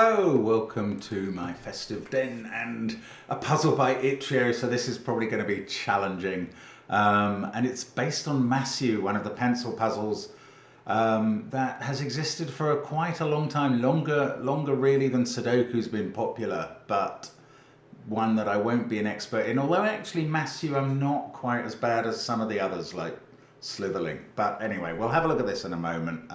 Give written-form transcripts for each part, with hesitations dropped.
Hello, welcome to my festive den and a puzzle by Itch.io. So this is probably going to be challenging, and it's based on Masu, one of the pencil puzzles that has existed for quite a long time, longer really than Sudoku's been popular, but one that I won't be an expert in. Although actually Masu, I'm not quite as bad as some of the others like Slitherling. But anyway, we'll have a look at this in a moment.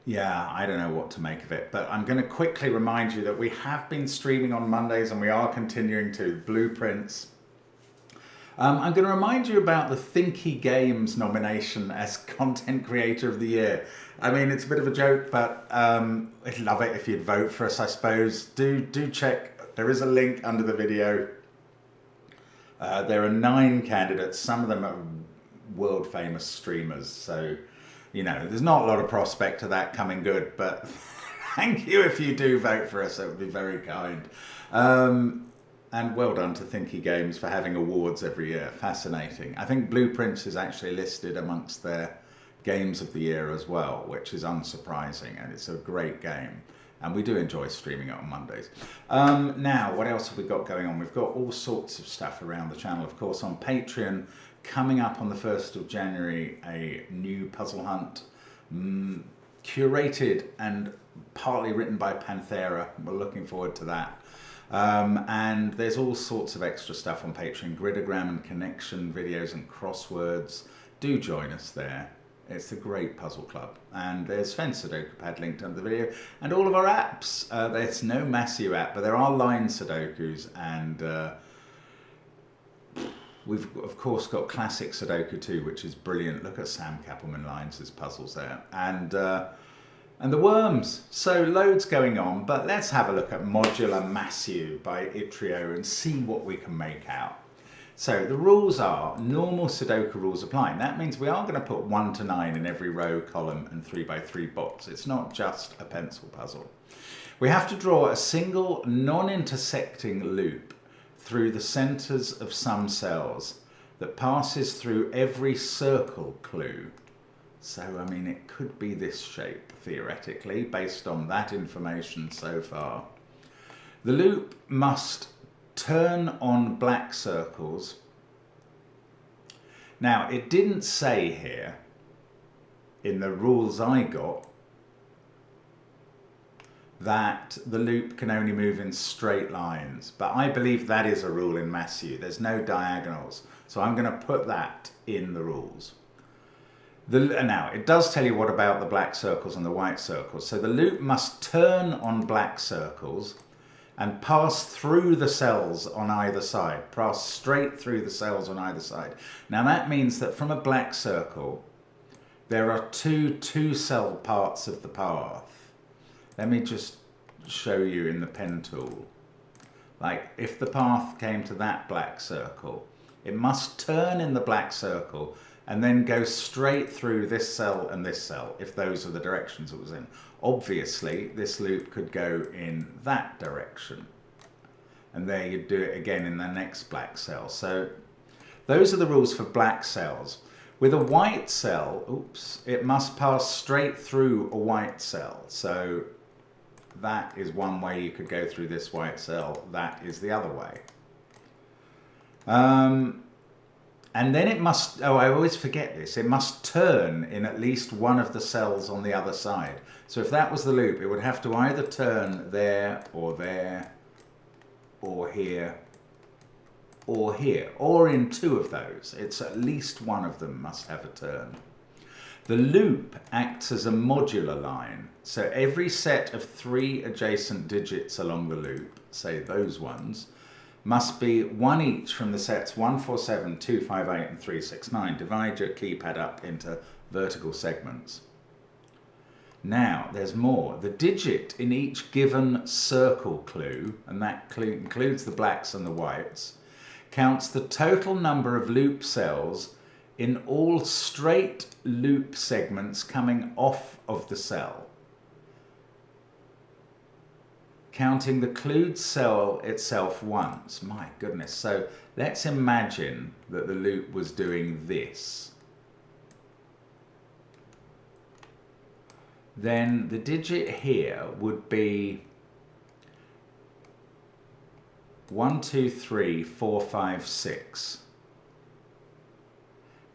Yeah, I don't know what to make of it, but I'm going to quickly remind you that we have been streaming on Mondays and we are continuing to blueprints. I'm going to remind you about the Thinky Games nomination as Content Creator of the Year. I mean, it's a bit of a joke, but I'd love it if you'd vote for us, I suppose. Do check. There is a link under the video. There are 9 candidates. Some of them are world famous streamers, so you know, there's not a lot of prospect of that coming good, but thank you if you do vote for us. It would be very kind. And well done to Thinky Games for having awards every year. Fascinating. I think Blueprints is actually listed amongst their games of the year as well, which is unsurprising, and it's a great game. And we do enjoy streaming it on Mondays. Now, what else have we got going on? We've got all sorts of stuff around the channel. Of course, on Patreon, coming up on the 1st of January, a new puzzle hunt, curated and partly written by Panthera. We're looking forward to that. And there's all sorts of extra stuff on Patreon, gridogram and connection videos and crosswords. Do join us there. It's a great puzzle club. And there's Fen Sudoku Pad linked under the video. And all of our apps. There's no Masu app, but there are line Sudokus. And we've, of course, got classic Sudoku too, which is brilliant. Look at Sam Cappleman-Lynes' puzzles there. And the Worms. So loads going on. But let's have a look at Modular Masu by Itch.io and see what we can make out. So the rules are normal Sudoku rules applying. That means we are going to put 1 to 9 in every row, column and 3 by 3 box. It's not just a pencil puzzle. We have to draw a single non-intersecting loop through the centers of some cells that passes through every circle clue. So, I mean, it could be this shape, theoretically, based on that information so far. The loop must turn on black circles. Now, it didn't say here, in the rules I got, that the loop can only move in straight lines. But I believe that is a rule in Masu. There's no diagonals. So I'm going to put that in the rules. Now, it does tell you what about the black circles and the white circles. So the loop must turn on black circles and pass through the cells on either side. Pass straight through the cells on either side. Now that means that from a black circle, there are two cell parts of the path. Let me just show you in the pen tool. Like if the path came to that black circle, it must turn in the black circle and then go straight through this cell and this cell, if those are the directions it was in. Obviously, this loop could go in that direction. And there you'd do it again in the next black cell. So those are the rules for black cells. With a white cell, oops, it must pass straight through a white cell. So that is one way you could go through this white cell. That is the other way. And then it must, oh, I always forget this, it must turn in at least one of the cells on the other side. So if that was the loop, it would have to either turn there, or here, or in 2 of those. It's at least one of them must have a turn. The loop acts as a modular line. So every set of 3 adjacent digits along the loop, say those ones, must be 1 each from the sets 1, 4, 7, 2, 5, 8 and 3, 6, 9. Divide your keypad up into vertical segments. Now, there's more. The digit in each given circle clue, and that clue includes the blacks and the whites, counts the total number of loop cells in all straight loop segments coming off of the cell, counting the clued cell itself once. My goodness. So let's imagine that the loop was doing this. then the digit here would be 1, 2, 3, 4, 5, 6.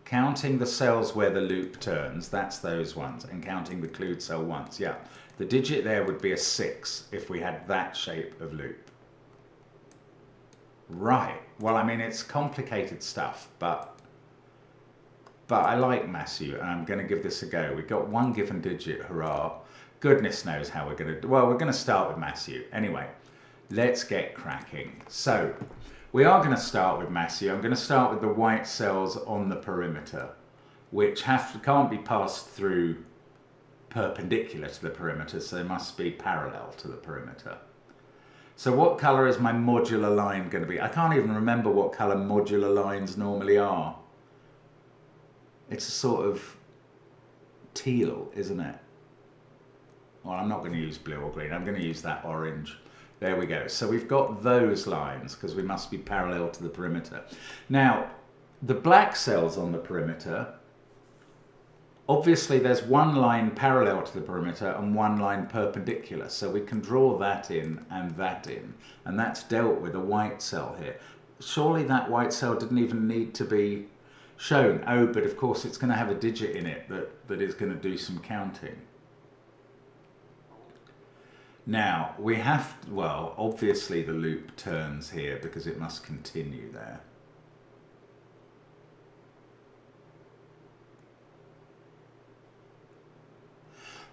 Counting the cells where the loop turns, that's those ones, and counting the clued cell once, yeah. The digit there would be a 6 if we had that shape of loop. Right, well, I mean, it's complicated stuff, but I like Massieu, and I'm going to give this a go. We've got one given digit, hurrah. Goodness knows how we're going to do. Well, we're going to start with Massieu. Anyway, let's get cracking. So, we are going to start with Massieu. I'm going to start with the white cells on the perimeter, which can't be passed through perpendicular to the perimeter, so they must be parallel to the perimeter. So what colour is my modular line going to be? I can't even remember what colour modular lines normally are. It's a sort of teal, isn't it? Well, I'm not going to use blue or green. I'm going to use that orange. There we go. So we've got those lines because we must be parallel to the perimeter. Now, the black cells on the perimeter, obviously there's one line parallel to the perimeter and one line perpendicular. So we can draw that in and that in. And that's dealt with a white cell here. Surely that white cell didn't even need to be shown. Oh, but of course it's going to have a digit in it that is going to do some counting. Now, we have, well, obviously the loop turns here because it must continue there.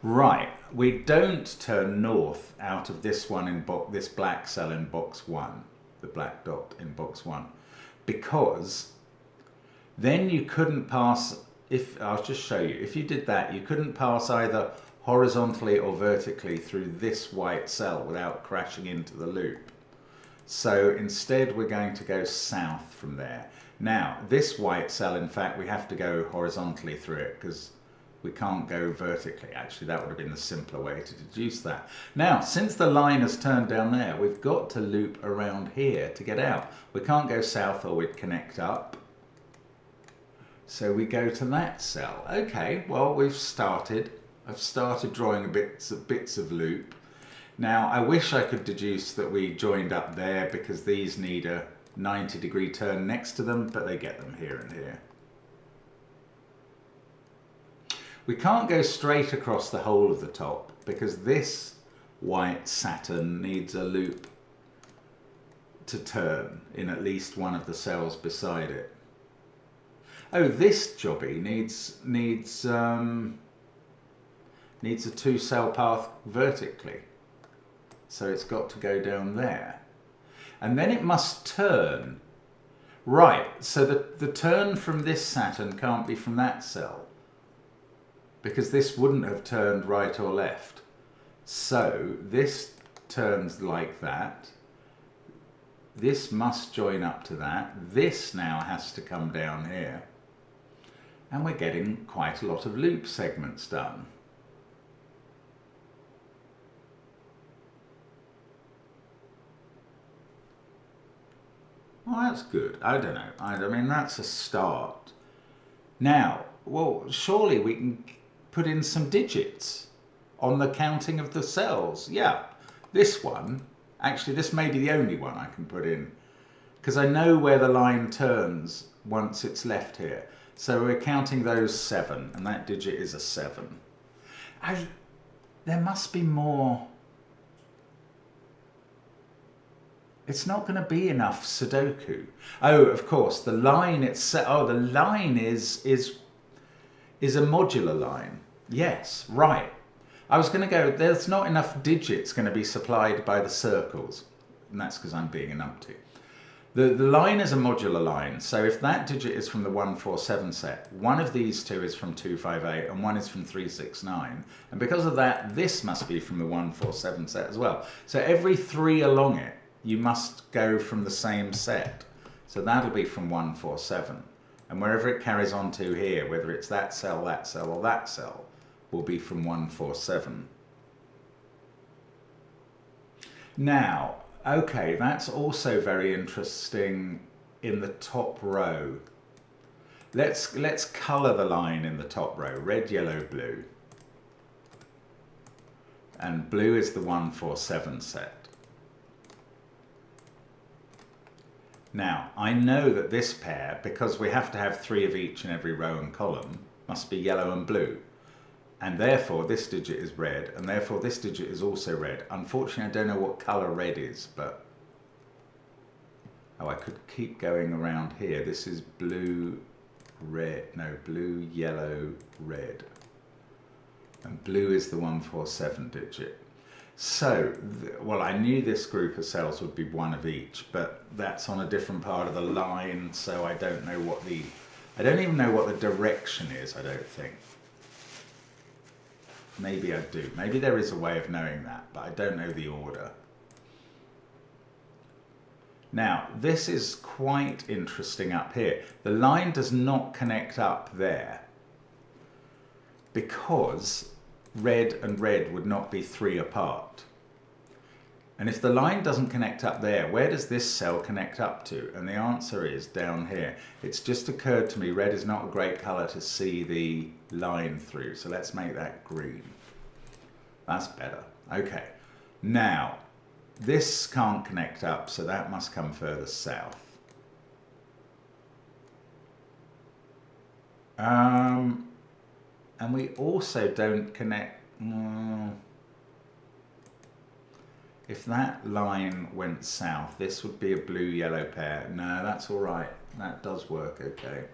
Right, we don't turn north out of this one in this black cell in box 1, the black dot in box 1, because then you couldn't pass, I'll just show you, if you did that, you couldn't pass either horizontally or vertically through this white cell without crashing into the loop. So instead we're going to go south from there. Now, this white cell, in fact, we have to go horizontally through it because we can't go vertically. Actually, that would have been the simpler way to deduce that. Now, since the line has turned down there, we've got to loop around here to get out. We can't go south or we'd connect up. So we go to that cell. Okay, well, we've started. I've started drawing bits of loop. Now, I wish I could deduce that we joined up there because these need a 90-degree turn next to them, but they get them here and here. We can't go straight across the whole of the top because this white Saturn needs a loop to turn in at least one of the cells beside it. Oh, this jobby needs a 2-cell path vertically. So it's got to go down there. And then it must turn. Right, so the turn from this Saturn can't be from that cell, because this wouldn't have turned right or left. So this turns like that. This must join up to that. This now has to come down here. And we're getting quite a lot of loop segments done. Well, that's good. I don't know. I mean, that's a start. Now, well, surely we can put in some digits on the counting of the cells. Yeah, this one, actually, this may be the only one I can put in, because I know where the line turns once it's left here. So we're counting those 7, and that digit is a 7. There must be more. It's not going to be enough Sudoku. Oh, of course, the line itself. Oh, the line is a modular line. Yes, right. I was going to go, there's not enough digits going to be supplied by the circles. And that's because I'm being a numpty. The line is a modular line. So if that digit is from the 147 set, one of these two is from 258 and one is from 369. And because of that, this must be from the 147 set as well. So every 3 along it, you must go from the same set. So that'll be from 147. And wherever it carries on to here, whether it's that cell, or that cell, will be from 147. Now, okay, that's also very interesting in the top row. Let's colour the line in the top row, red, yellow, blue. and blue is the 147 set. Now, I know that this pair, because we have to have 3 of each in every row and column, must be yellow and blue. And therefore this digit is red, and therefore this digit is also red. Unfortunately, I don't know what colour red is, but... oh, I could keep going around here. This is blue, red, no, blue, yellow, red. And blue is the 147 digit. So, well, I knew this group of cells would be 1 of each, but that's on a different part of the line, so I don't know what the... I don't even know what the direction is, I don't think. Maybe I do. Maybe there is a way of knowing that, but I don't know the order. Now, this is quite interesting up here. The line does not connect up there because red and red would not be 3 apart. And if the line doesn't connect up there, where does this cell connect up to? And the answer is down here. It's just occurred to me red is not a great colour to see the line through, so let's make that green. That's better. Okay. Now, this can't connect up, so that must come further south. And we also don't connect... if that line went south, this would be a blue-yellow pair. No, that's all right. That does work okay.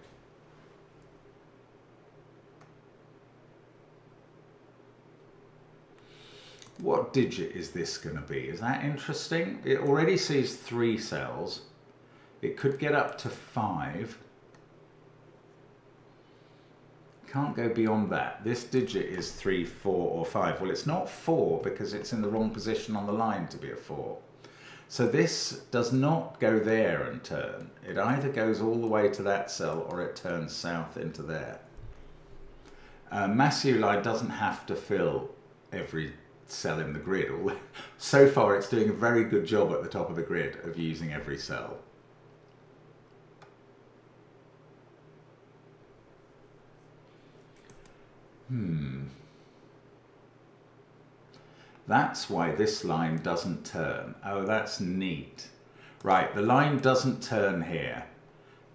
What digit is this going to be? Is that interesting? It already sees 3 cells. It could get up to 5. Can't go beyond that. This digit is 3, 4 or 5. Well, it's not 4 because it's in the wrong position on the line to be a 4. So this does not go there and turn. It either goes all the way to that cell or it turns south into there. Massieu line doesn't have to fill every cell in the grid. So far it's doing a very good job at the top of the grid of using every cell. That's why this line doesn't turn. Oh, that's neat. Right, the line doesn't turn here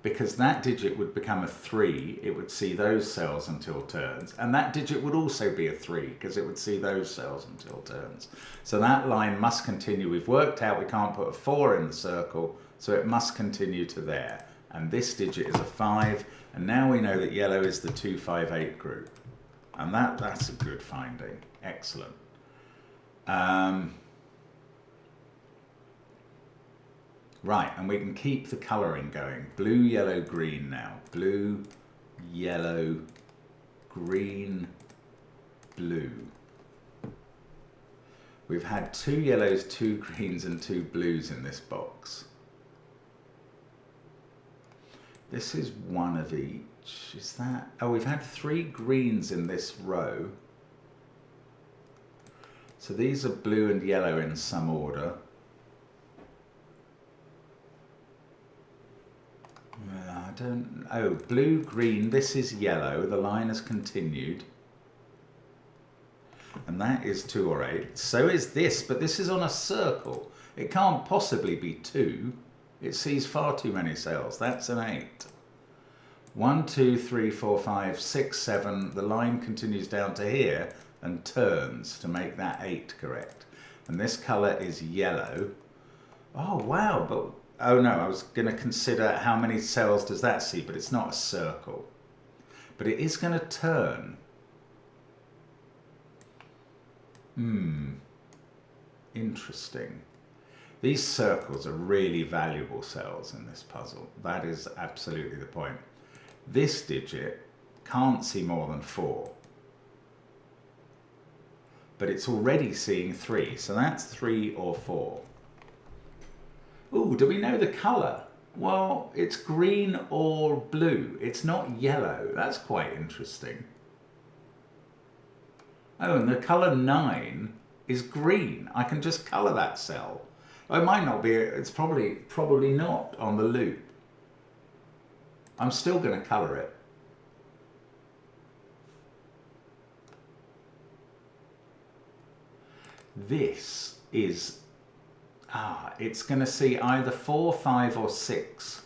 because that digit would become a 3. It would see those cells until turns. And that digit would also be a 3 because it would see those cells until turns. So that line must continue. We've worked out we can't put a 4 in the circle, so it must continue to there. And this digit is a 5. And now we know that yellow is the 258 group. And that's a good finding. Excellent. Right, and we can keep the colouring going. Blue, yellow, green now. Blue, yellow, green, blue. We've had 2 yellows, 2 greens and 2 blues in this box. This is 1 of each. Is that... oh, we've had 3 greens in this row. So these are blue and yellow in some order. I don't... oh, blue, green, this is yellow. The line has continued. And that is 2 or 8. So is this, but this is on a circle. It can't possibly be 2. It sees far too many cells. That's an 8. 1, 2, 3, 4, 5, 6, 7. The line continues down to here and turns to make that 8 correct. And this colour is yellow. Oh, wow, but... oh no, I was going to consider how many cells does that see, but it's not a circle. But it is going to turn. Interesting. These circles are really valuable cells in this puzzle. That is absolutely the point. This digit can't see more than 4. But it's already seeing 3, so that's 3 or 4. Ooh, do we know the colour? Well, it's green or blue. It's not yellow. That's quite interesting. Oh, and the colour 9 is green. I can just colour that cell. It might not be, it's probably not on the loop. I'm still going to colour it. this is, it's going to see either 4, 5 or 6,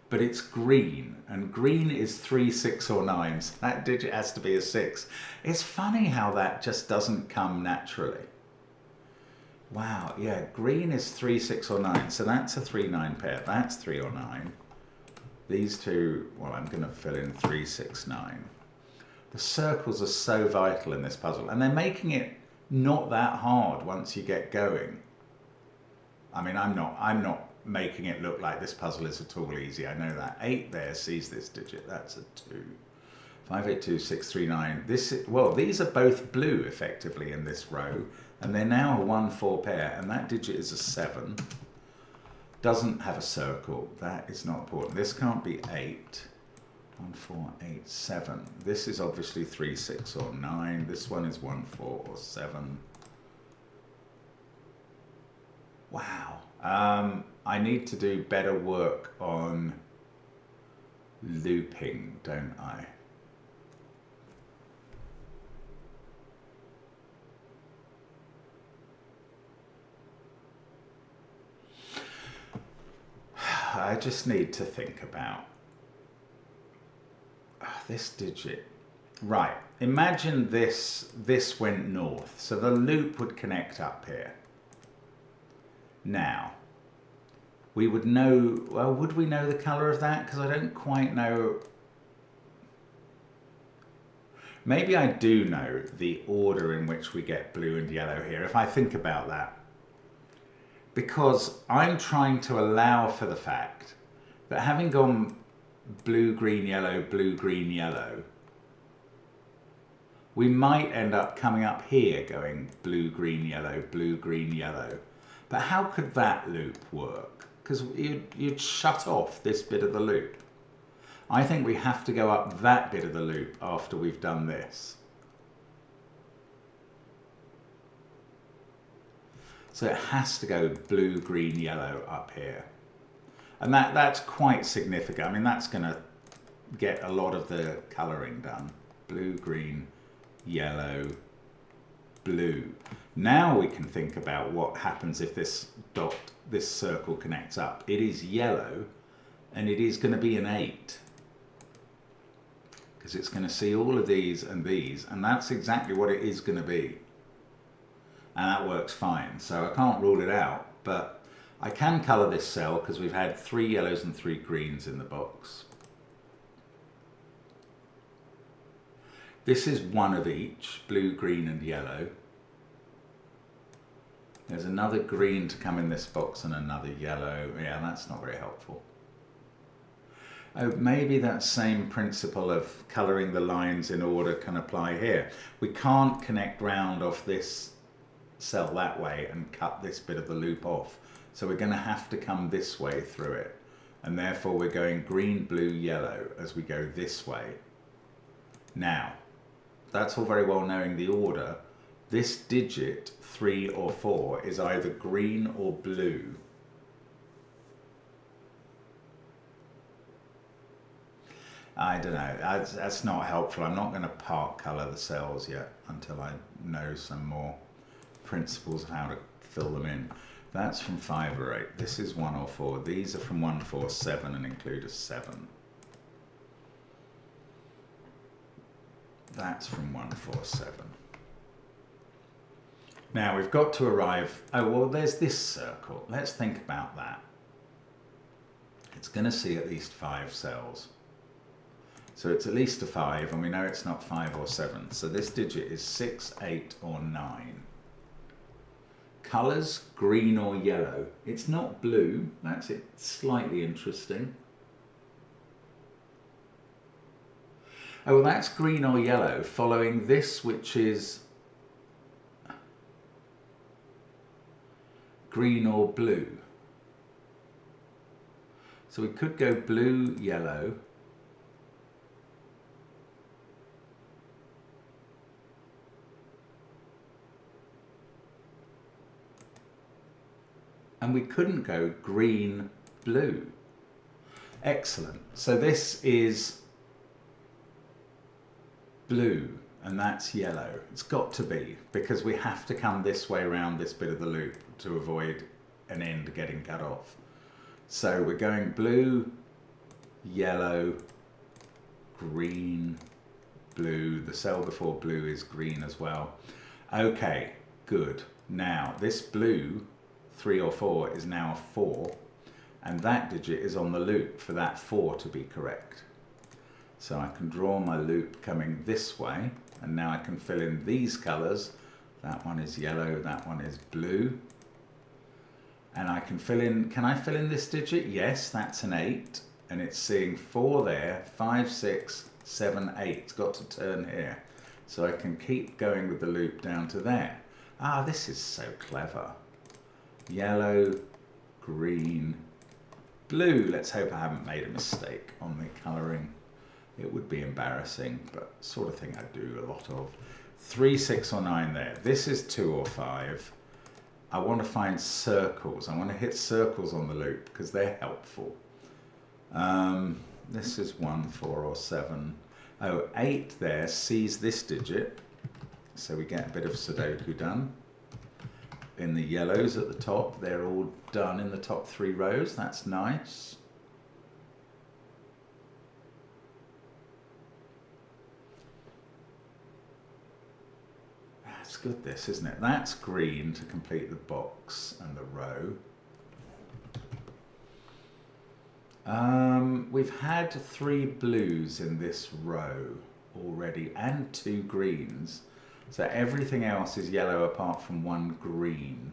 but it's green, and green is 3, 6 or 9, so that digit has to be a 6. It's funny how that just doesn't come naturally. Wow, yeah, green is 3, 6 or 9, so that's a 3, 9 pair. That's 3 or 9. These two, well, I'm going to fill in 3, 6, 9. The circles are so vital in this puzzle, and they're making it not that hard once you get going. I mean, I'm not making it look like this puzzle is at all easy. I know that. 8 there sees this digit. That's a 2. 5, 8, 2, 6, 3, 9. Well, these are both blue effectively in this row, and they're now a 1, 4 pair, and that digit is a 7. Doesn't have a circle. That is not important. This can't be 8. 1, 4, 8, 7. This is obviously 3, 6 or 9. This one is 1, 4 or 7. Wow. I need to do better work on looping, don't I? I just need to think about this digit. Right, imagine this went north, so the loop would connect up here. Now, we would know, well, would we know the colour of that? Because I don't quite know. Maybe I do know the order in which we get blue and yellow here, if I think about that. Because I'm trying to allow for the fact that having gone blue, green, yellow, we might end up coming up here going blue, green, yellow. But how could that loop work? Because you'd shut off this bit of the loop. I think we have to go up that bit of the loop after we've done this. So it has to go blue, green, yellow up here. And that's quite significant. I mean, that's going to get a lot of the colouring done. Blue, green, yellow, blue. Now we can think about what happens if this circle connects up. It is yellow, and it is going to be an 8. Because it's going to see all of these, and that's exactly what it is going to be. And that works fine, so I can't rule it out, but I can colour this cell because we've had 3 yellows and 3 greens in the box. This is one of each, blue, green and yellow. There's another green to come in this box and another yellow. Yeah, that's not very helpful. Oh, maybe that same principle of colouring the lines in order can apply here. We can't connect round off this cell that way and cut this bit of the loop off. So we're going to have to come this way through it. And therefore we're going green, blue, yellow as we go this way. Now, that's all very well knowing the order. This digit, 3 or 4, is either green or blue. I don't know, that's not helpful. I'm not going to part colour the cells yet until I know some more principles of how to fill them in. That's from 5 or 8. This is 1 or 4. These are from 1, 4, 7 and include a 7. That's from 1, 4, 7. Now we've got to arrive, oh well, there's this circle. Let's think about that. It's going to see at least 5 cells. So it's at least a 5, and we know it's not 5 or 7. So this digit is 6, 8 or 9. Colours, green or yellow. It's not blue, that's it, slightly interesting. Oh, well, that's green or yellow, following this, which is green or blue. So we could go blue, yellow. And we couldn't go green, blue. Excellent. So this is blue. and that's yellow. It's got to be, because we have to come this way around this bit of the loop to avoid an end getting cut off. So we're going blue, yellow, green, blue. The cell before blue is green as well. Okay, good. Now this blue 3 or 4 is now a 4, and that digit is on the loop for that 4 to be correct. So I can draw my loop coming this way, and now I can fill in these colours. That one is yellow, that one is blue. And I can fill in, can I fill in this digit? Yes, that's an 8, and it's seeing 4 there, 5, 6, 7, 8. It's got to turn here. So I can keep going with the loop down to there. Ah, this is so clever. Yellow, green, blue. Let's hope I haven't made a mistake on the colouring. It would be embarrassing, but sort of thing I do a lot of. 3, 6 or 9 there. This is 2 or 5. I want to find circles. I want to hit circles on the loop because they're helpful. This is 1, 4 or 7. Oh, 8 there sees this digit. So we get a bit of Sudoku done. In the yellows at the top, they're all done in the top 3 rows. That's nice. That's good, this, isn't it? That's green to complete the box and the row. We've had 3 blues in this row already and 2 greens. So everything else is yellow apart from 1 green.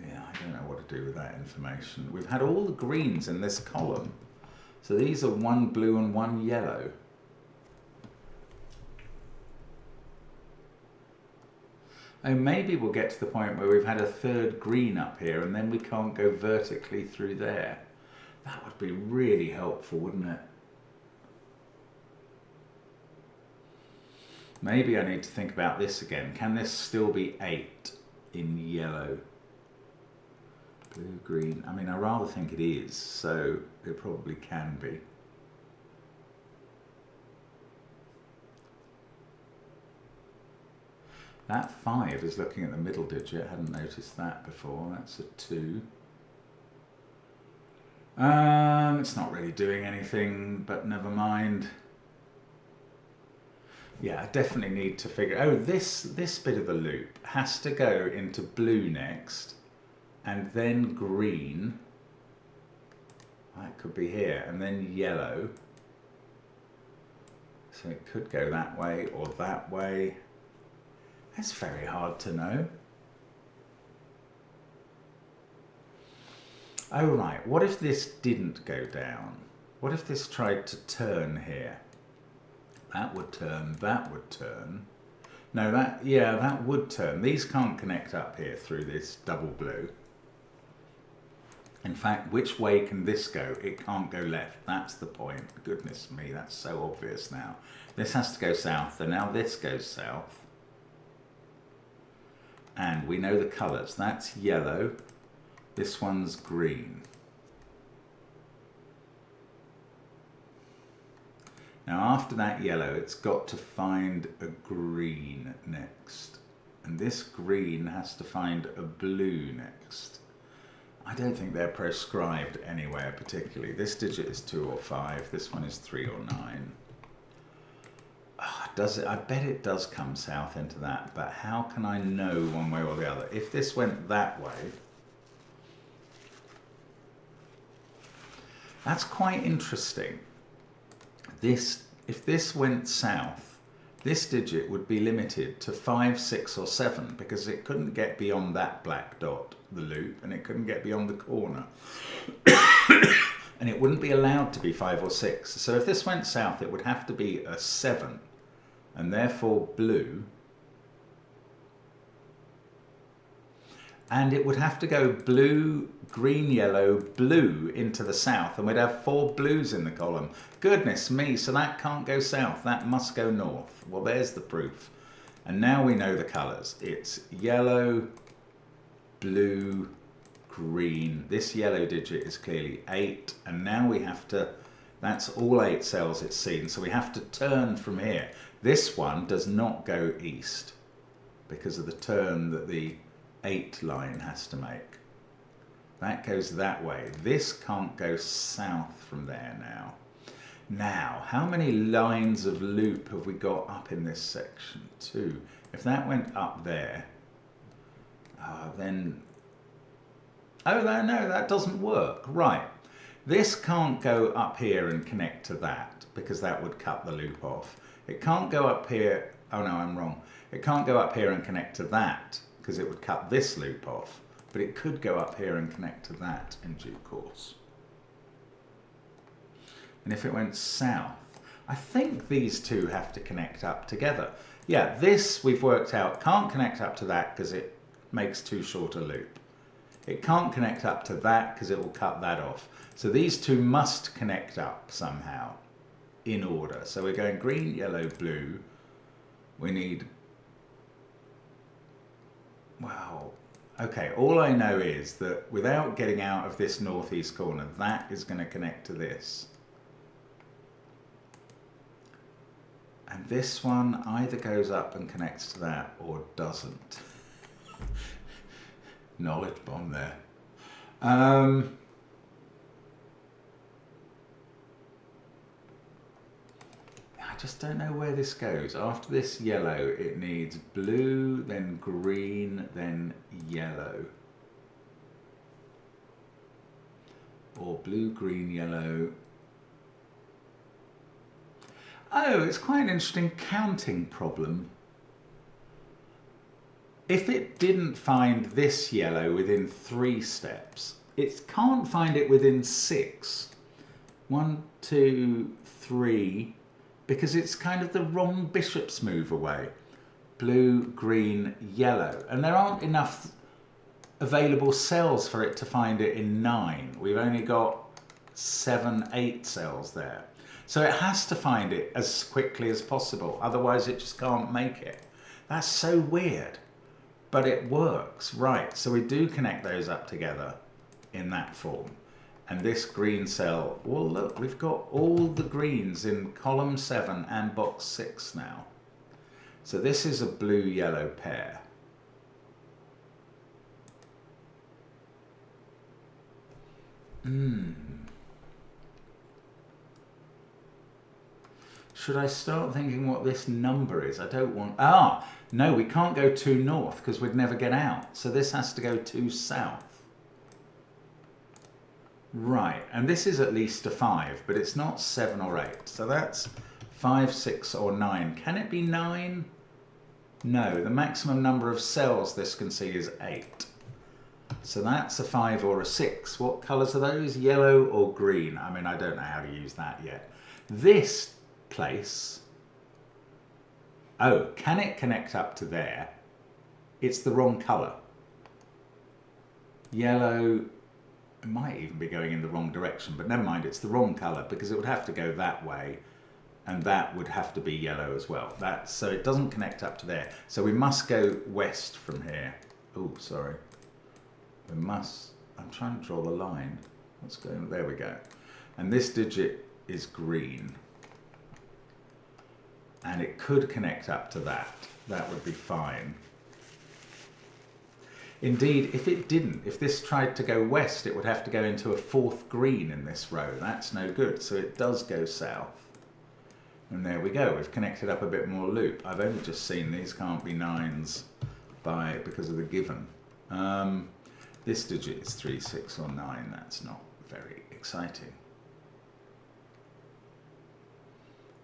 Yeah, I don't know what to do with that information. We've had all the greens in this column. So these are 1 blue and 1 yellow. Oh, maybe we'll get to the point where we've had a 3rd green up here and then we can't go vertically through there. That would be really helpful, wouldn't it? Maybe I need to think about this again. Can this still be 8 in yellow? Blue, green. I mean, I rather think it is, so it probably can be. That 5 is looking at the middle digit. I hadn't noticed that before. That's a 2. It's not really doing anything, but never mind. Yeah, I definitely need to figure... Oh, this bit of the loop has to go into blue next, and then green. That could be here, and then yellow. So it could go that way or that way. That's very hard to know. Oh, right. What if this didn't go down? What if this tried to turn here? That would turn, that would turn. No, that would turn. These can't connect up here through this double blue. In fact, which way can this go? It can't go left. That's the point. Goodness me, that's so obvious now. This has to go south, and now this goes south. And we know the colours. That's yellow. This one's green. Now after that yellow, it's got to find a green next. And this green has to find a blue next. I don't think they're proscribed anywhere particularly. This digit is 2 or 5. This one is 3 or 9. Oh, does it? I bet it does come south into that, but how can I know one way or the other? If this went that way, that's quite interesting. If this went south, this digit would be limited to 5, 6 or 7 because it couldn't get beyond that black dot, the loop, and it couldn't get beyond the corner. And it wouldn't be allowed to be 5 or 6. So if this went south, it would have to be a 7, and therefore blue. And it would have to go blue, green, yellow, blue into the south, and we'd have 4 blues in the column. Goodness me, so that can't go south, that must go north. Well, there's the proof. And now we know the colours. It's yellow, blue, green. This yellow digit is clearly 8, and now we have to That's all 8 cells it's seen, so we have to turn from here. This one does not go east because of the turn that the 8 line has to make. That goes that way. This can't go south from there now. Now, how many lines of loop have we got up in this section? 2. If that went up there, then... Oh, no, that doesn't work. Right. This can't go up here and connect to that because that would cut the loop off. It can't go up here. Oh, no, I'm wrong. It can't go up here and connect to that because it would cut this loop off. But it could go up here and connect to that in due course. And if it went south, I think these two have to connect up together. Yeah, this we've worked out can't connect up to that because it makes too short a loop. It can't connect up to that because it will cut that off. So these two must connect up somehow in order. So we're going green, yellow, blue. We need... Wow. Okay, all I know is that without getting out of this northeast corner, that is going to connect to this. And this one either goes up and connects to that or doesn't. Knowledge bomb there. I just don't know where this goes. After this yellow, it needs blue, then green, then yellow. Or blue, green, yellow. Oh, it's quite an interesting counting problem. If it didn't find this yellow within 3 steps, it can't find it within 6. 1, 2, 3, because it's kind of the wrong bishop's move away. Blue, green, yellow. And there aren't enough available cells for it to find it in 9. We've only got 7, 8 cells there. So it has to find it as quickly as possible, otherwise it just can't make it. That's so weird, but it works, right? So we do connect those up together in that form. And this green cell, well look, we've got all the greens in column 7 and box 6 now. So this is a blue-yellow pair. Should I start thinking what this number is? I don't want... no, we can't go 2 north because we'd never get out. So this has to go 2 south. Right, and this is at least a 5, but it's not 7 or 8. So that's 5, 6 or 9. Can it be 9? No, the maximum number of cells this can see is 8. So that's a 5 or a 6. What colours are those? Yellow or green? I mean, I don't know how to use that yet. This place, oh, can it connect up to there? It's the wrong colour. Yellow, it might even be going in the wrong direction, but never mind, it's the wrong colour because it would have to go that way and that would have to be yellow as well. So it doesn't connect up to there. So we must go west from here. Oh, sorry. I'm trying to draw the line. What's going on? There we go. And this digit is green. And it could connect up to that. That would be fine. Indeed, if it didn't, if this tried to go west, it would have to go into a 4th green in this row. That's no good. So it does go south. And there we go. We've connected up a bit more loop. I've only just seen these can't be 9s because of the given. This digit is 3, 6 or 9. That's not very exciting.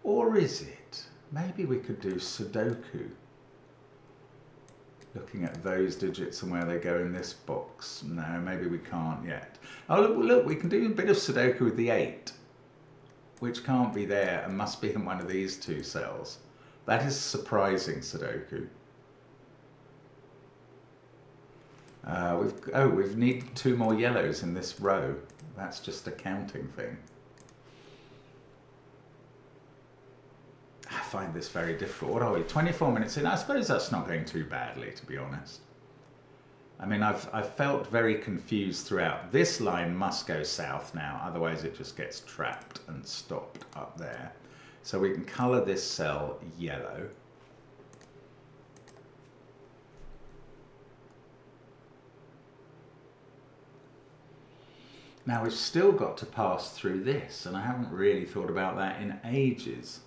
Or is it? Maybe we could do Sudoku. Looking at those digits and where they go in this box. No, maybe we can't yet. Oh, look, we can do a bit of Sudoku with the 8, which can't be there and must be in one of these 2 cells. That is surprising Sudoku. We need 2 more yellows in this row. That's just a counting thing. I find this very difficult. What are we? 24 minutes in? I suppose that's not going too badly, to be honest. I mean, I've felt very confused throughout. This line must go south now, otherwise it just gets trapped and stopped up there. So we can colour this cell yellow. Now we've still got to pass through this, and I haven't really thought about that in ages.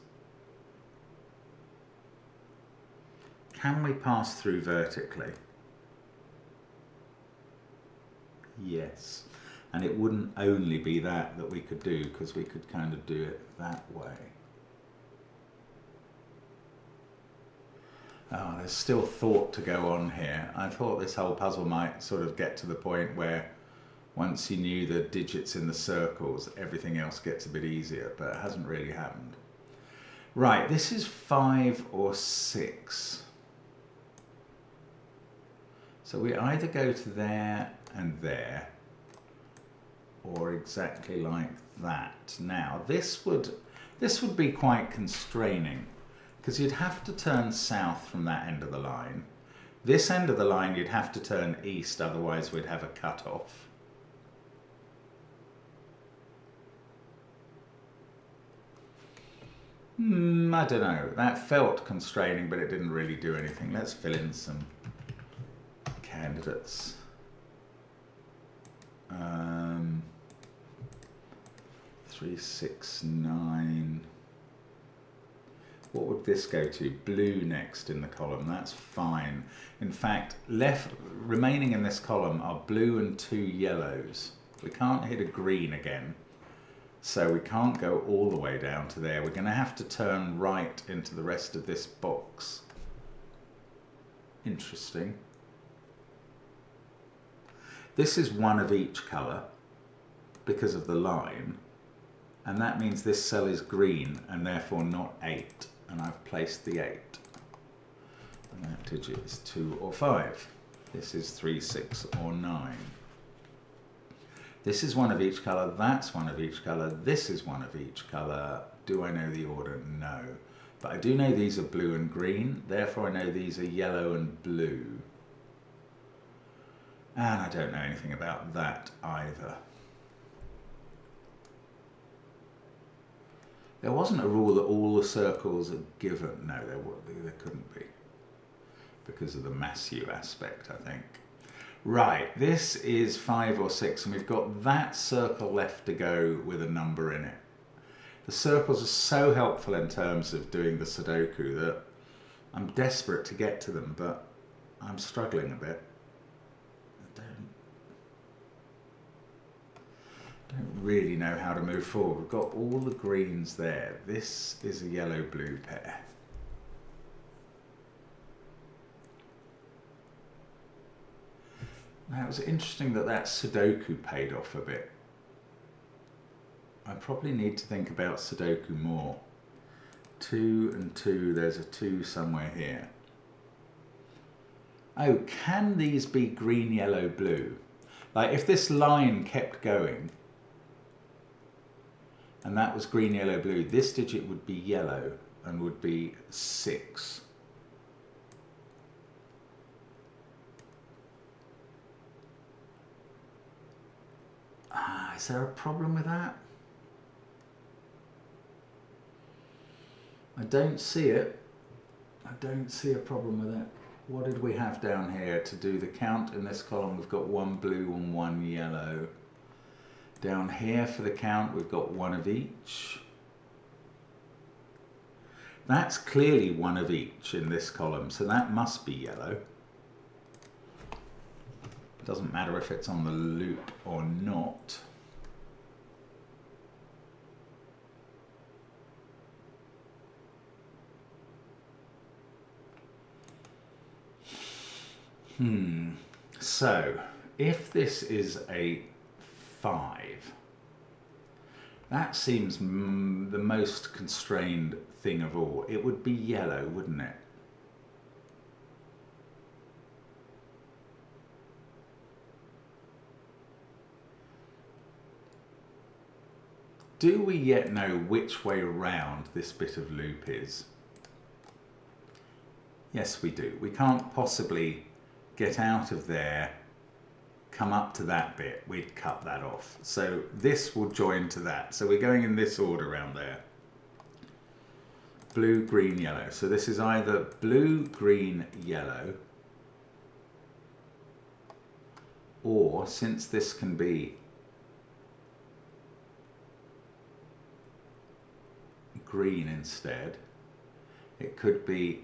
Can we pass through vertically? Yes. And it wouldn't only be that we could do, because we could kind of do it that way. Oh, there's still thought to go on here. I thought this whole puzzle might sort of get to the point where once you knew the digits in the circles, everything else gets a bit easier, but it hasn't really happened. Right, this is 5 or 6. So we either go to there and there, or exactly like that. Now, this would be quite constraining, because you'd have to turn south from that end of the line. This end of the line you'd have to turn east, otherwise we'd have a cut-off. I don't know. That felt constraining, but it didn't really do anything. Let's fill in some candidates. 3, 6, 9. What would this go to? Blue next in the column. That's fine. In fact, remaining in this column are blue and 2 yellows. We can't hit a green again. So we can't go all the way down to there. We're going to have to turn right into the rest of this box. Interesting. This is 1 of each colour because of the line. And that means this cell is green and therefore not 8. And I've placed the 8. And that digit is 2 or 5. This is 3, 6 or 9. This is 1 of each colour, that's 1 of each colour, this is 1 of each colour. Do I know the order? No. But I do know these are blue and green, therefore I know these are yellow and blue. And I don't know anything about that either. There wasn't a rule that all the circles are given. No, there couldn't be. Because of the Massieu aspect, I think. Right, this is 5 or 6, and we've got that circle left to go with a number in it. The circles are so helpful in terms of doing the Sudoku that I'm desperate to get to them, but I'm struggling a bit. I don't really know how to move forward. We've got all the greens there. This is a yellow-blue pair. Now, it was interesting that Sudoku paid off a bit. I probably need to think about Sudoku more. 2 and 2, there's a 2 somewhere here. Oh, can these be green, yellow, blue? Like if this line kept going, and that was green, yellow, blue, this digit would be yellow and would be 6. Is there a problem with that? I don't see it. I don't see a problem with it. What did we have down here to do the count in this column? We've got 1 blue and 1 yellow. Down here for the count, we've got 1 of each. That's clearly 1 of each in this column, so that must be yellow. It doesn't matter if it's on the loop or not. So, if this is a 5, that seems the most constrained thing of all. It would be yellow, wouldn't it? Do we yet know which way round this bit of loop is? Yes, we do. We can't possibly get out of there come up to that bit, we'd cut that off. So this will join to that. So we're going in this order around there. Blue, green, yellow. So this is either blue, green, yellow, or since this can be green instead, it could be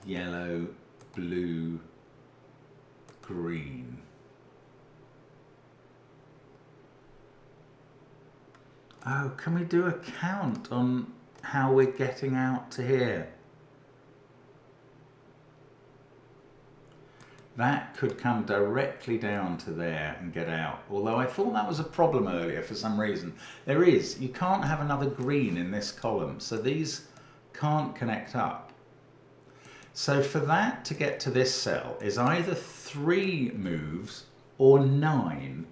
yellow, blue, green. Oh, can we do a count on how we're getting out to here? That could come directly down to there and get out. Although I thought that was a problem earlier for some reason. There is. You can't have another green in this column. So these can't connect up. So for that to get to this cell is either 3 moves or 9.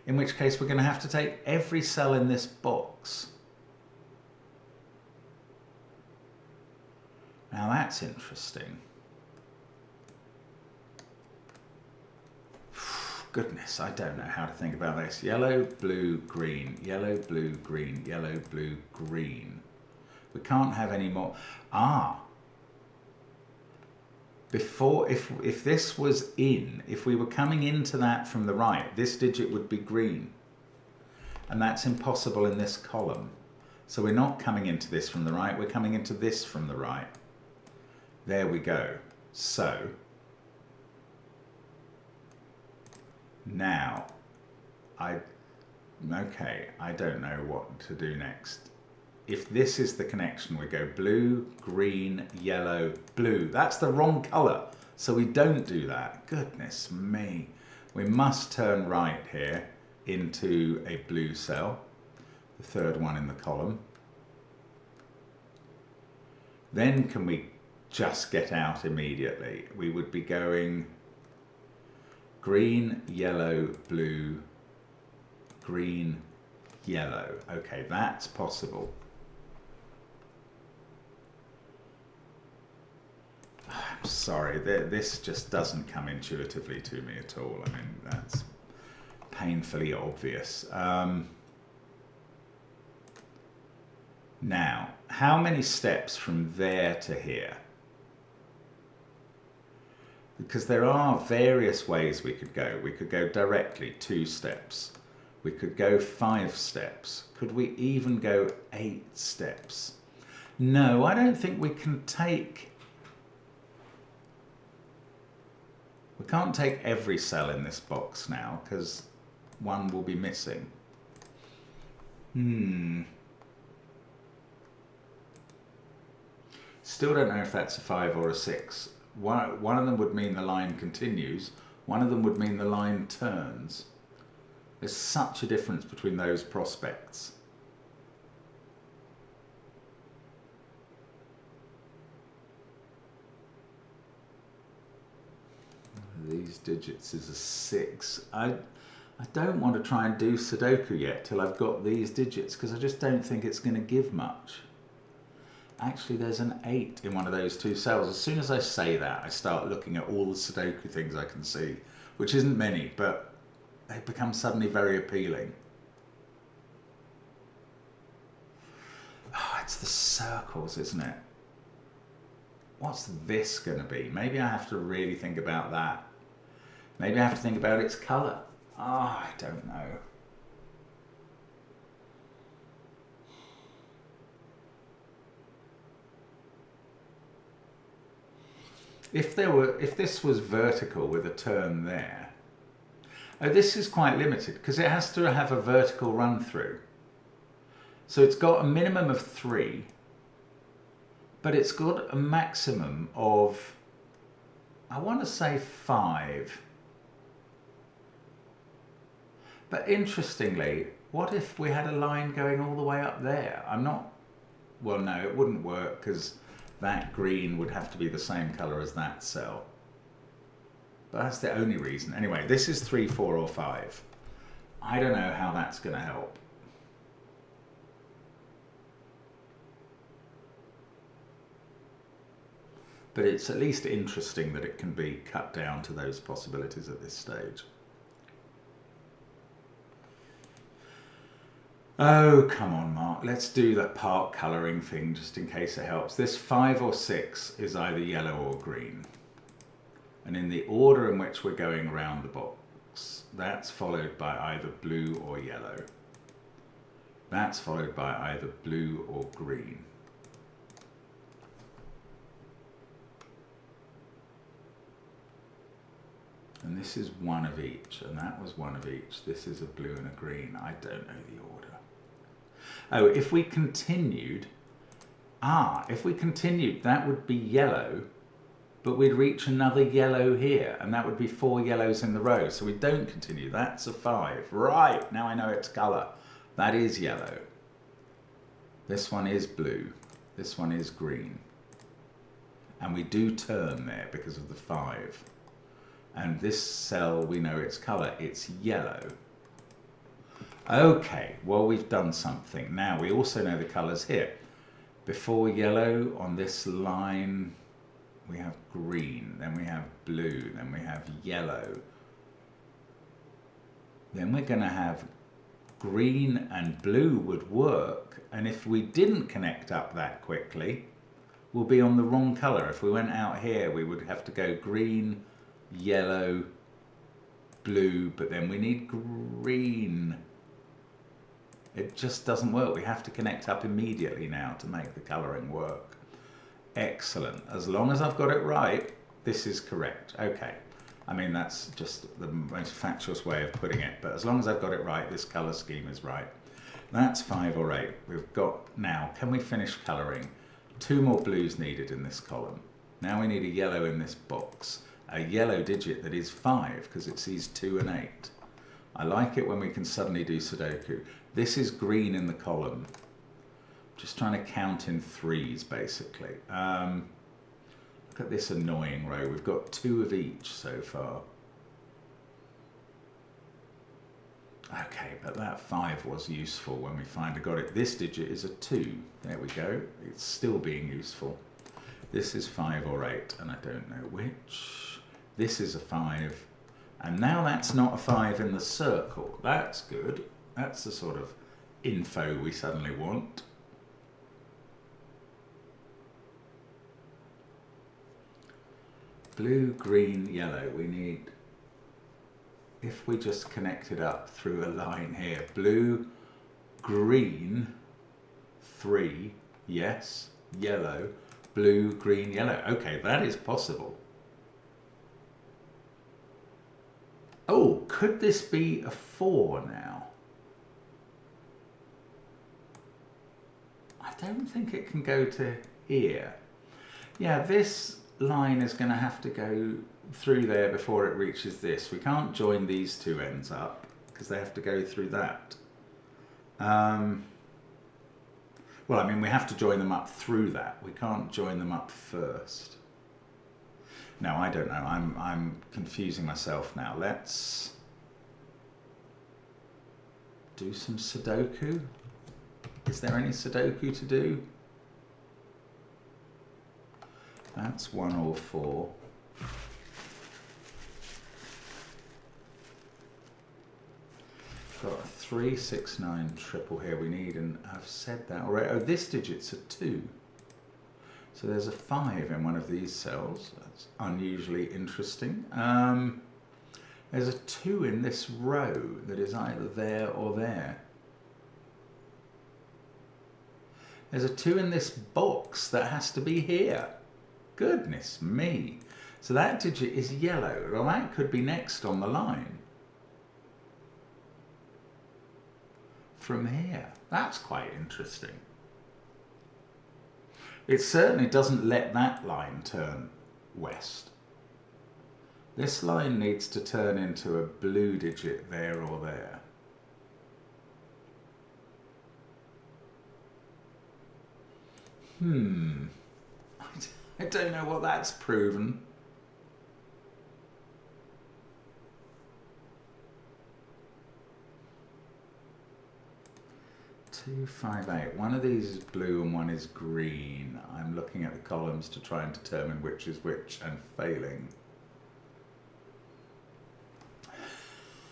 In which case we're going to have to take every cell in this box. Now that's interesting. Goodness, I don't know how to think about this. Yellow, blue, green, yellow, blue, green, yellow, blue, green. We can't have any more. Before, if this was in, if we were coming into that from the right, this digit would be green. And that's impossible in this column. So we're not coming into this from the right, we're coming into this from the right. There we go. So, now, okay, I don't know what to do next. If this is the connection, we go blue, green, yellow, blue. That's the wrong color, so we don't do that. Goodness me. We must turn right here into a blue cell, the third one in the column. Then can we just get out immediately? We would be going green, yellow, blue, green, yellow. Okay, that's possible. I'm sorry, this just doesn't come intuitively to me at all. I mean, that's painfully obvious. Now, how many steps from there to here? Because there are various ways we could go. We could go directly 2 steps. We could go 5 steps. Could we even go 8 steps? No, I don't think we can take... We can't take every cell in this box now, because one will be missing. Still don't know if that's a 5 or a 6. One of them would mean the line continues, one of them would mean the line turns. There's such a difference between those prospects. These digits is a 6. I don't want to try and do Sudoku yet till I've got these digits, because I just don't think it's going to give much. Actually, there's an 8 in one of those 2 cells. As soon as I say that, I start looking at all the Sudoku things I can see, which isn't many, but they become suddenly very appealing. Oh, it's the circles, isn't it? What's this going to be? Maybe I have to really think about that. Maybe I have to think about its colour. I don't know. If this was vertical with a turn there, oh, this is quite limited because it has to have a vertical run through. So it's got a minimum of 3, but it's got a maximum of, I want to say 5. But interestingly, what if we had a line going all the way up there? Well, no, it wouldn't work because that green would have to be the same colour as that cell. But that's the only reason. Anyway, this is 3, 4 or 5. I don't know how that's going to help. But it's at least interesting that it can be cut down to those possibilities at this stage. Oh, come on, Mark. Let's do that part colouring thing just in case it helps. This 5 or 6 is either yellow or green. And in the order in which we're going around the box, that's followed by either blue or yellow. That's followed by either blue or green. And this is one of each, and that was one of each. This is a blue and a green. I don't know the order. Oh, if we continued, that would be yellow, but we'd reach another yellow here, and that would be 4 yellows in the row. So we don't continue. That's a 5. Right, now I know its colour. That is yellow. This one is blue. This one is green. And we do turn there because of the 5. And this cell, we know its colour. It's yellow. Okay, well, we've done something. Now, we also know the colours here. Before yellow, on this line, we have green, then we have blue, then we have yellow. Then we're going to have green and blue would work. And if we didn't connect up that quickly, we'll be on the wrong colour. If we went out here, we would have to go green, yellow, blue, but then we need green. It just doesn't work. We have to connect up immediately now to make the colouring work. Excellent. As long as I've got it right, this is correct. Okay. I mean, that's just the most factious way of putting it. But as long as I've got it right, this colour scheme is right. That's 5 or 8. We've got now, can we finish colouring? 2 more blues needed in this column. Now we need a yellow in this box. A yellow digit that is 5 because it sees 2 and 8. I like it when we can suddenly do Sudoku. This is green in the column. Just trying to count in 3s, basically. Look at this annoying row. We've got 2 of each so far. Okay, but that 5 was useful when we finally got it. This digit is a 2. There we go. It's still being useful. This is 5 or 8, and I don't know which. This is a 5. And now that's not a 5 in the circle. That's good. That's the sort of info we suddenly want. Blue, green, yellow. We need, if we just connect it up through a line here, blue, green, 3, yes, yellow, blue, green, yellow. Okay, that is possible. Oh, could this be a 4 now? I don't think it can go to here. Yeah, this line is going to have to go through there before it reaches this. We can't join these 2 ends up because they have to go through that. Well, I mean, we have to join them up through that. We can't join them up first. No, I don't know. I'm confusing myself now. Let's do some Sudoku. Is there any Sudoku to do? That's 1 or 4. Got a 3, 6, 9 triple here we need, and I've said that already. Oh, this digit's a 2. So there's a 5 in one of these cells. That's unusually interesting. There's a 2 in this row that is either there or there. There's a 2 in this box that has to be here. Goodness me. So that digit is yellow. Well, that could be next on the line. From here. That's quite interesting. It certainly doesn't let that line turn west. This line needs to turn into a blue digit there or there. I don't know what that's proven. Two, 5, 8. One of these is blue and one is green. I'm looking at the columns to try and determine which is which and failing.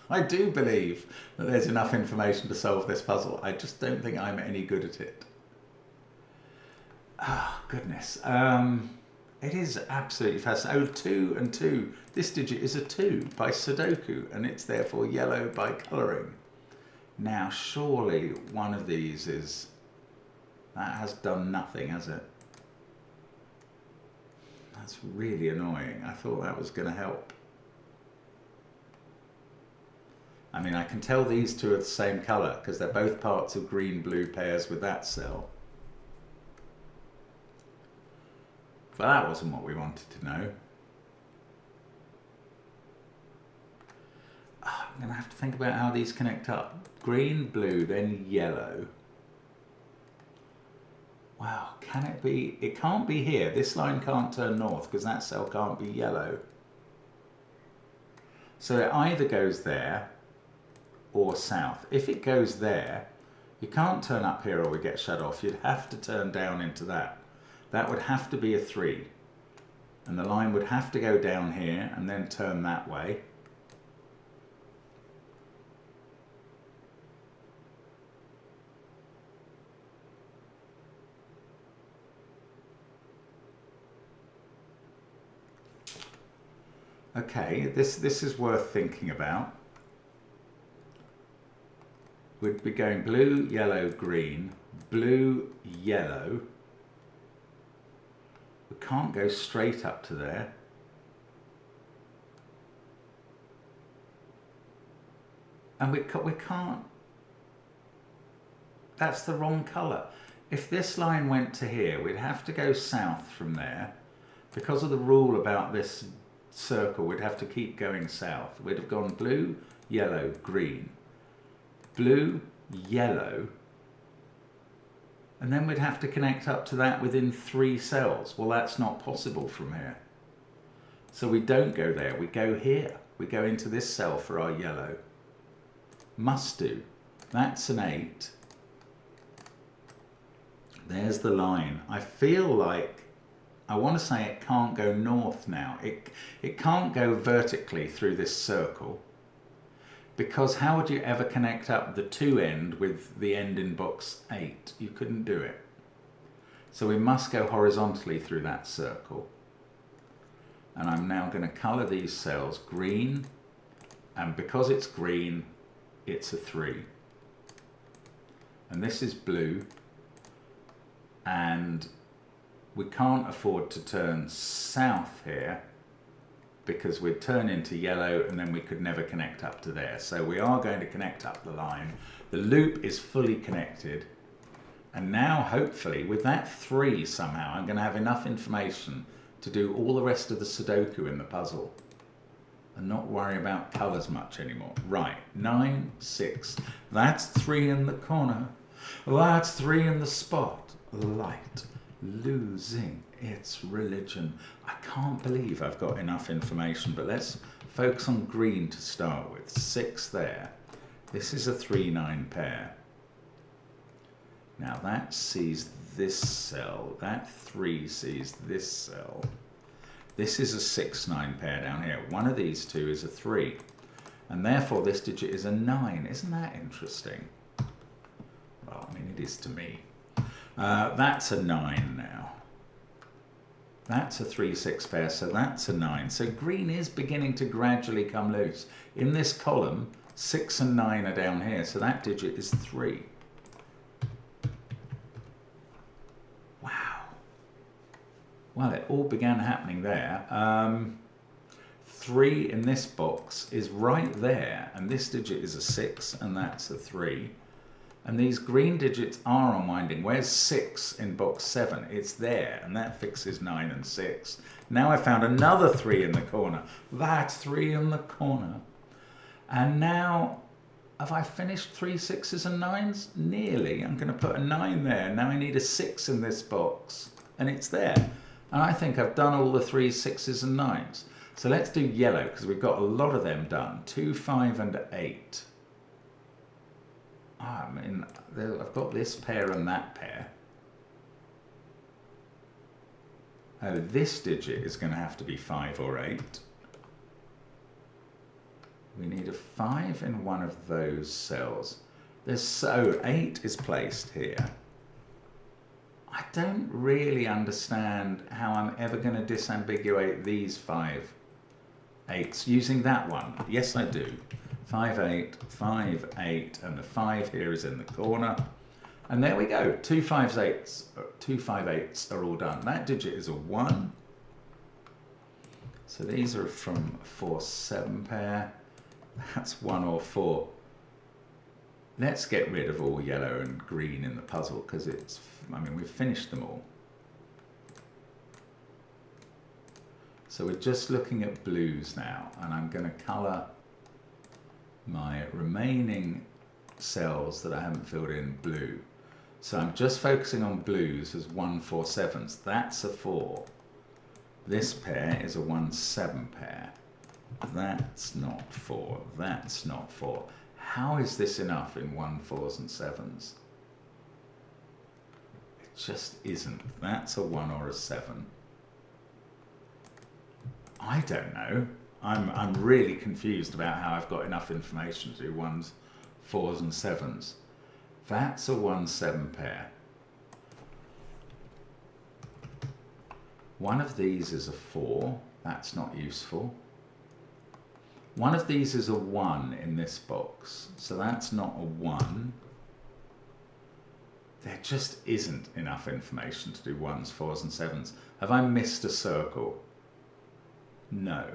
I do believe that there's enough information to solve this puzzle. I just don't think I'm any good at it. Oh, goodness. It is absolutely fascinating. Oh, 2 and 2. This digit is a 2 by Sudoku, and it's therefore yellow by colouring. Now, surely one of these is... That has done nothing, has it? That's really annoying. I thought that was going to help. I mean, I can tell these two are the same colour because they're both parts of green-blue pairs with that cell. But that wasn't what we wanted to know. Oh, I'm going to have to think about how these connect up. Green, blue, then yellow. Wow, can it be? It can't be here. This line can't turn north because that cell can't be yellow. So it either goes there or south. If it goes there, you can't turn up here or we get shut off. You'd have to turn down into that. That would have to be a 3. And the line would have to go down here and then turn that way. Okay, this is worth thinking about. We'd be going blue, yellow, green, blue, yellow. We can't go straight up to there. And we can't. That's the wrong colour. If this line went to here, we'd have to go south from there. Because of the rule about this circle, we'd have to keep going south. We'd have gone blue, yellow, green, blue, yellow, and then we'd have to connect up to that within 3 cells. Well, that's not possible from here. So we don't go there, we go here. We go into this cell for our yellow. Must do. That's an 8. There's the line. I feel like I want to say it can't go north now. It can't go vertically through this circle, because how would you ever connect up the 2 end with the end in box 8? You couldn't do it. So we must go horizontally through that circle. And I'm now going to colour these cells green, and because it's green, it's a 3. And this is blue, and we can't afford to turn south here because we'd turn into yellow and then we could never connect up to there. So we are going to connect up the line. The loop is fully connected. And now, hopefully, with that 3 somehow, I'm going to have enough information to do all the rest of the Sudoku in the puzzle and not worry about colours much anymore. Right, 9, 6. That's 3 in the corner. That's 3 in the spot. Light. Losing its religion. I can't believe I've got enough information, but let's focus on green to start with. 6 there. This is a 3-9 pair. Now that sees this cell. That 3 sees this cell. This is a 6-9 pair down here. One of these two is a 3. And therefore this digit is a 9. Isn't that interesting? Well, I mean, it is to me. That's a 9 now. That's a 3-6 pair, so that's a 9. So green is beginning to gradually come loose. In this column, 6 and 9 are down here, so that digit is 3. Wow. Well, it all began happening there. 3 in this box is right there, and this digit is a 6, and that's a 3. And these green digits are unwinding. Where's 6 in box 7? It's there, and that fixes 9 and 6. Now I found another 3 in the corner. That's 3 in the corner. And now, have I finished 3 6s and 9s? Nearly. I'm going to put a 9 there. Now I need a 6 in this box, and it's there. And I think I've done all the 3 6s and 9s. So let's do yellow, because we've got a lot of them done. 2, 5, and 8. I mean, I've got this pair and that pair. Oh, this digit is going to have to be 5 or 8. We need a 5 in one of those cells. So 8 is placed here. I don't really understand how I'm ever going to disambiguate these 5 8s using that one. Yes, I do. 5 8, 5 8, and the 5 here is in the corner. And there we go. 2 5 8s are all done. That digit is a 1. So these are from 4 7 pair. That's 1 or 4. Let's get rid of all yellow and green in the puzzle because it's, I mean, we've finished them all. So we're just looking at blues now, and I'm going to colour my remaining cells that I haven't filled in blue. So I'm just focusing on blues as 1 4 7s. That's a 4. This pair is a 1 7 pair. That's not 4. That's not 4. How is this enough in 1 4s and 7s? It just isn't. That's a 1 or a 7. I don't know. I'm really confused about how I've got enough information to do 1s, 4s and 7s. That's a 1 7 pair. One of these is a 4. That's not useful. One of these is a 1 in this box, so that's not a 1. There just isn't enough information to do 1s, 4s and 7s. Have I missed a circle? No.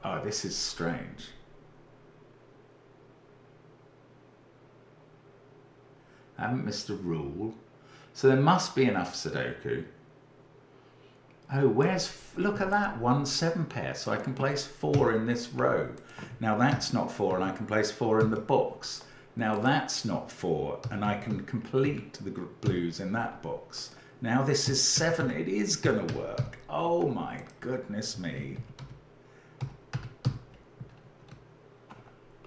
Oh, this is strange. I haven't missed a rule. So there must be enough Sudoku. Oh, look at that, 1 7 pair, so I can place 4 in this row. Now that's not 4, and I can place 4 in the box. Now that's not 4, and I can complete the blues in that box. Now this is 7, it is gonna work. Oh my goodness me.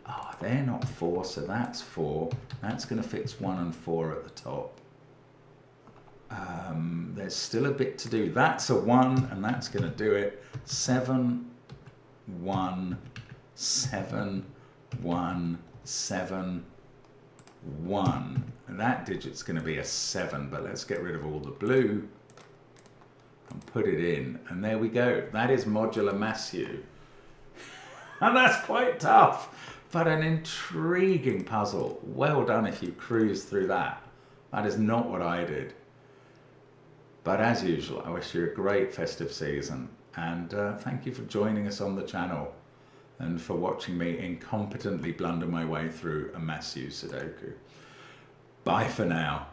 Oh, they're not 4, so that's 4. That's gonna fix 1 and 4 at the top. There's still a bit to do. That's a 1, and that's going to do it. 7, 1, 7, 1, 7, 1. And that digit's going to be a 7, but let's get rid of all the blue and put it in. And there we go. That is modular Massieu. And that's quite tough, but an intriguing puzzle. Well done if you cruise through that. That is not what I did. But as usual, I wish you a great festive season, and thank you for joining us on the channel and for watching me incompetently blunder my way through a Massieu Sudoku. Bye for now.